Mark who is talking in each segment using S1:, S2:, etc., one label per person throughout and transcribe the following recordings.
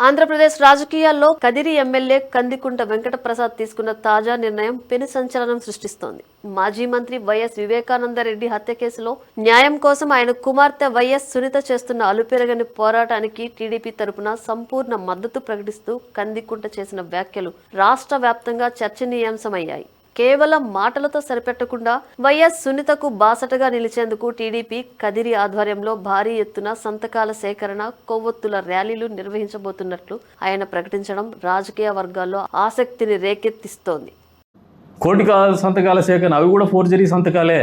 S1: ఆంధ్రప్రదేశ్ రాజకీయాల్లో కదిరి ఎమ్మెల్యే కందికుంట వెంకటప్రసాద్ తీసుకున్న తాజా నిర్ణయం పెను సంచలనం సృష్టిస్తోంది. మాజీ మంత్రి వైఎస్ వివేకానందరెడ్డి హత్య కేసులో న్యాయం కోసం ఆయన కుమార్తె వైఎస్ సునీత చేస్తున్న అలుపెరగని పోరాటానికి టీడీపీ తరపున సంపూర్ణ మద్దతు ప్రకటిస్తూ కందికుంట చేసిన వ్యాఖ్యలు రాష్ట్ర వ్యాప్తంగా చర్చనీయాంశమయ్యాయి. కేవలం మాటలతో సరిపెట్టకుండా వైఎస్ సునీతకు బాసటగా నిలిచేందుకు టీడీపీ కదిరి ఆధ్వర్యంలో భారీ ఎత్తున సంతకాల సేకరణ, కొవ్వొత్తుల ర్యాలీలు నిర్వహించబోతున్నట్లు ఆయన ప్రకటించడం రాజకీయ వర్గాల్లో ఆసక్తిని రేకెత్తిస్తోంది.
S2: కోటి సంతకాల సేకరణ అవి కూడా ఫోర్జరీ సంతకాలే.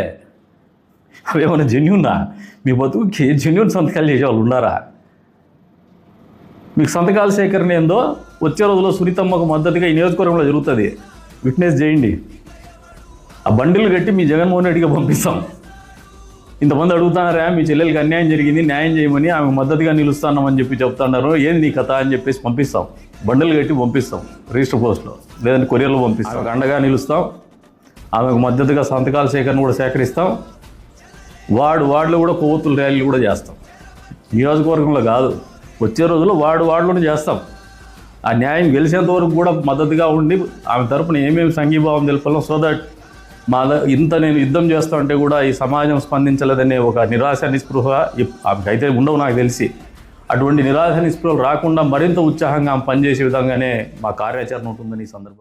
S2: అవి ఏమైనా జెన్యున్నా? మీ బతుకుకి జెన్యున్ సంతకాలు చేసేవాళ్ళు ఉన్నారా? మీకు సంతకాల సేకరణ ఏందో వచ్చే రోజుల్లో సునీతమ్మకు మద్దతుగా ఈ నియోజకవర్గంలో జరుగుతుంది. విట్నెస్ చేయండి. ఆ బండిలు కట్టి మీ జగన్మోహన్ రెడ్డిగా పంపిస్తాం. ఇంతమంది అడుగుతున్నారా మీ చెల్లెలకి అన్యాయం జరిగింది, న్యాయం చేయమని, ఆమె మద్దతుగా నిలుస్తున్నామని చెప్తున్నారు, ఏంది నీ కథ అని చెప్పేసి పంపిస్తాం. బండిలు కట్టి పంపిస్తాం, రిజిస్టర్ పోస్ట్లో లేదంటే కొరియర్లో పంపిస్తాం. అండగా నిలుస్తాం. ఆమెకు మద్దతుగా సంతకాల సేకరణ కూడా సేకరిస్తాం. వార్డులో కూడా కొవ్వొత్తుల ర్యాలీలు కూడా చేస్తాం. నియోజకవర్గంలో కాదు, వచ్చే రోజుల్లో వార్డులోనే చేస్తాం. ఆ న్యాయం గెలిచేంత వరకు కూడా మద్దతుగా ఉండి ఆమె తరపున ఏమేమి సంఘీభావం తెలపాలో, సో దట్ ఇంత నేను యుద్ధం చేస్తా ఉంటే కూడా ఈ సమాజం స్పందించలేదనే ఒక నిరాశ నిస్పృహ ఆమెకైతే ఉండవు నాకు తెలిసి. అటువంటి నిరాశ నిస్పృహలు రాకుండా మరింత ఉత్సాహంగా ఆమె పనిచేసే విధంగానే మా కార్యాచరణ ఉంటుందని ఈ సందర్భం